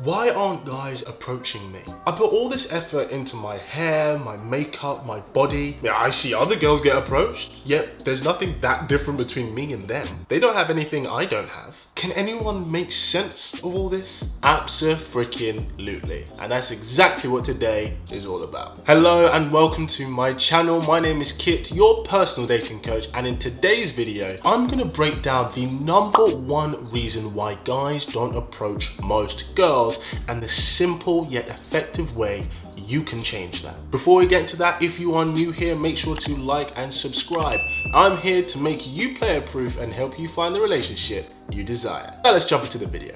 Why aren't guys approaching me? I put all this effort into my hair, my makeup, my body. Yeah, I see other girls get approached, yet there's nothing that different between me and them. They don't have anything I don't have. Can anyone make sense of all this? Abso-freaking-lutely. And that's exactly what today is all about. Hello and welcome to my channel. My name is Kit, your personal dating coach, and in today's video, I'm gonna break down the #1 reason why guys don't approach most girls and the simple yet effective way you can change that. Before we get into that, if you are new here, make sure to like and subscribe. I'm here to make you player proof and help you find the relationship you desire. Now let's jump into the video.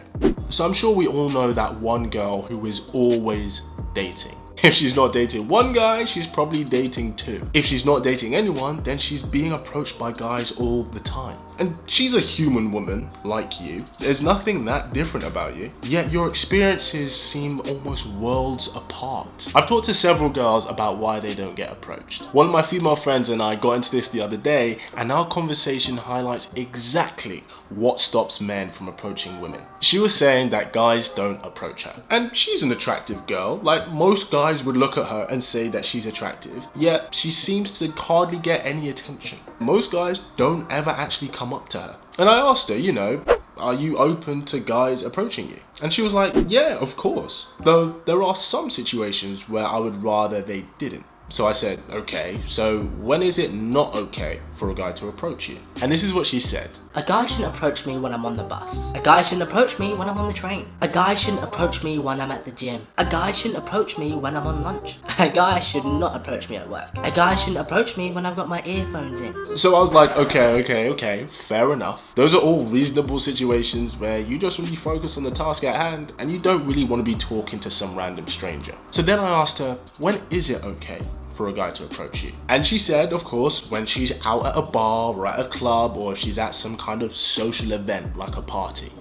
So I'm sure we all know that one girl who is always dating. If she's not dating one guy, she's probably dating two. If she's not dating anyone, then she's being approached by guys all the time. And she's a human woman, like you. There's nothing that different about you. Yet your experiences seem almost worlds apart. I've talked to several girls about why they don't get approached. One of my female friends and I got into this the other day, and our conversation highlights exactly what stops men from approaching women. She was saying that guys don't approach her. And she's an attractive girl. Like, most guys would look at her and say that she's attractive, yet she seems to hardly get any attention. Most guys don't ever actually come up to her. And I asked her, are you open to guys approaching you? And she was like, yeah, of course. Though there are some situations where I would rather they didn't. So I said, okay, so when is it not okay for a guy to approach you? And this is what she said. A guy shouldn't approach me when I'm on the bus. A guy shouldn't approach me when I'm on the train. A guy shouldn't approach me when I'm at the gym. A guy shouldn't approach me when I'm on lunch. A guy should not approach me at work. A guy shouldn't approach me when I've got my earphones in. So I was like, okay, fair enough. Those are all reasonable situations where you just really focus on the task at hand and you don't really want to be talking to some random stranger. So then I asked her, when is it okay for a guy to approach you? And she said, of course, when she's out at a bar or at a club, or if she's at some kind of social event like a party,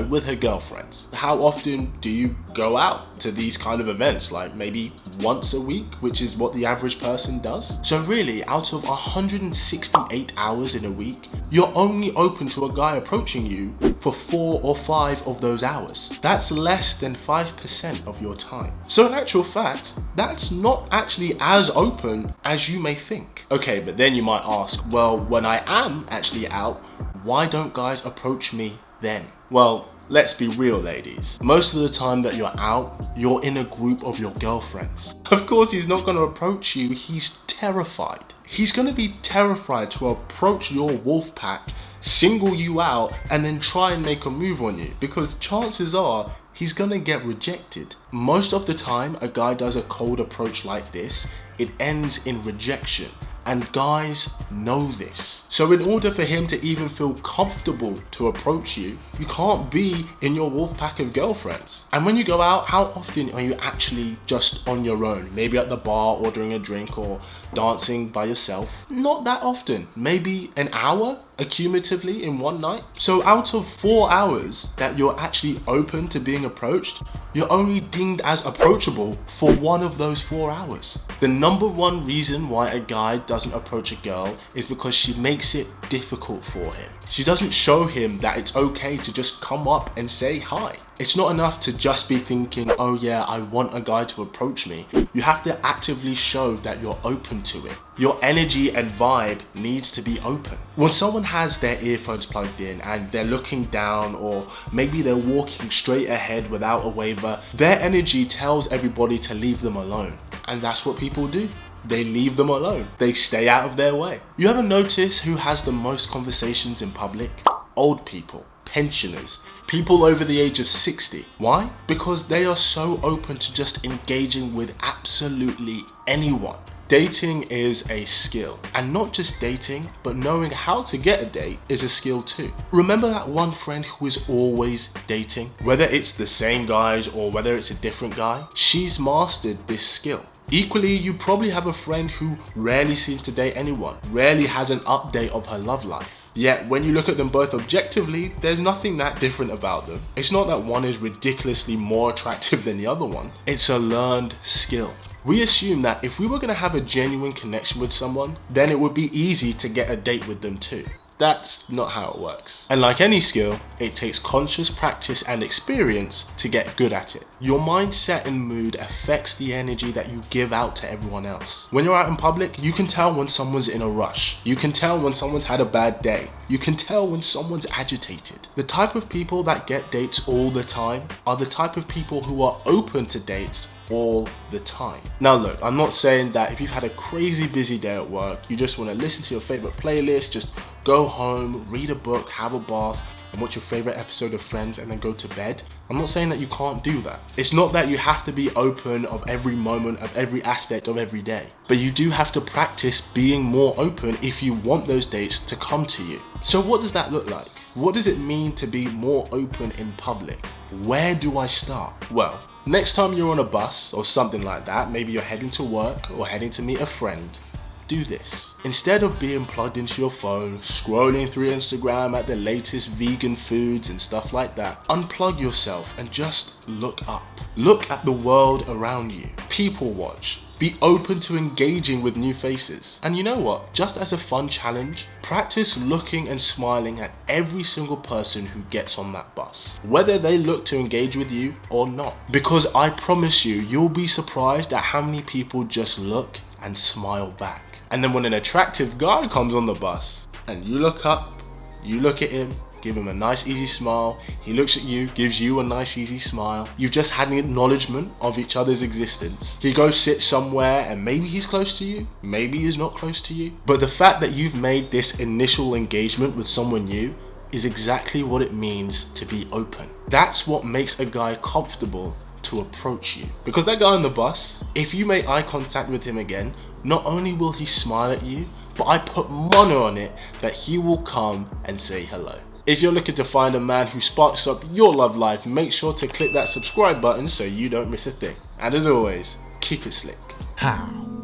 with her girlfriends. How often do you go out to these kind of events? Like maybe once a week, which is what the average person does. So really, out of 168 hours in a week, you're only open to a guy approaching you for 4 or 5 of those hours. That's less than 5% of your time. So in actual fact, that's not actually as open as you may think. Okay, but then you might ask, well, when I am actually out, why don't guys approach me then? Well, let's be real, ladies. Most of the time that you're out, you're in a group of your girlfriends. Of course, he's not going to approach you. He's terrified. He's going to be terrified to approach your wolf pack, single you out, and then try and make a move on you, because chances are he's going to get rejected. Most of the time, a guy does a cold approach like this, it ends in rejection. And guys know this. So in order for him to even feel comfortable to approach you, you can't be in your wolf pack of girlfriends. And when you go out, how often are you actually just on your own? Maybe at the bar ordering a drink or dancing by yourself? Not that often. Maybe an hour accumulatively in one night. So out of 4 hours that you're actually open to being approached, you're only deemed as approachable for 1 of those 4 hours. The #1 reason why a guy doesn't approach a girl is because she makes it difficult for him. She doesn't show him that it's okay to just come up and say hi. It's not enough to just be thinking, oh yeah, I want a guy to approach me. You have to actively show that you're open to it. Your energy and vibe needs to be open. When someone has their earphones plugged in and they're looking down, or maybe they're walking straight ahead without a waiver, their energy tells everybody to leave them alone. And that's what people do. They leave them alone. They stay out of their way. You ever notice who has the most conversations in public? Old people, pensioners, people over the age of 60. Why? Because they are so open to just engaging with absolutely anyone. Dating is a skill, and not just dating, but knowing how to get a date is a skill too. Remember that one friend who is always dating? Whether it's the same guys or whether it's a different guy, she's mastered this skill. Equally, you probably have a friend who rarely seems to date anyone, rarely has an update of her love life. Yet, when you look at them both objectively, there's nothing that different about them. It's not that one is ridiculously more attractive than the other one. It's a learned skill. We assume that if we were going to have a genuine connection with someone, then it would be easy to get a date with them too. That's not how it works. And like any skill, it takes conscious practice and experience to get good at it. Your mindset and mood affects the energy that you give out to everyone else. When you're out in public, you can tell when someone's in a rush. You can tell when someone's had a bad day. You can tell when someone's agitated. The type of people that get dates all the time are the type of people who are open to dates all the time. Now look, I'm not saying that if you've had a crazy busy day at work, you just want to listen to your favorite playlist, just go home, read a book, have a bath, and watch your favorite episode of Friends and then go to bed. I'm not saying that you can't do that. It's not that you have to be open of every moment, of every aspect of every day. But you do have to practice being more open if you want those dates to come to you. So what does that look like? What does it mean to be more open in public? Where do I start? Well, next time you're on a bus or something like that, maybe you're heading to work or heading to meet a friend, do this. Instead of being plugged into your phone, scrolling through Instagram at the latest vegan foods and stuff like that, unplug yourself and just look up. Look at the world around you. People watch. Be open to engaging with new faces. And you know what? Just as a fun challenge, practice looking and smiling at every single person who gets on that bus, whether they look to engage with you or not. Because I promise you, you'll be surprised at how many people just look and smile back. And then when an attractive guy comes on the bus and you look up, you look at him, give him a nice easy smile, he looks at you, gives you a nice easy smile. You've just had an acknowledgement of each other's existence. He goes sit somewhere and maybe he's close to you, maybe he's not close to you. But the fact that you've made this initial engagement with someone new is exactly what it means to be open. That's what makes a guy comfortable to approach you. Because that guy on the bus, if you make eye contact with him again, not only will he smile at you, but I put money on it that he will come and say hello. If you're looking to find a man who sparks up your love life, make sure to click that subscribe button so you don't miss a thing. And as always, keep it slick. How?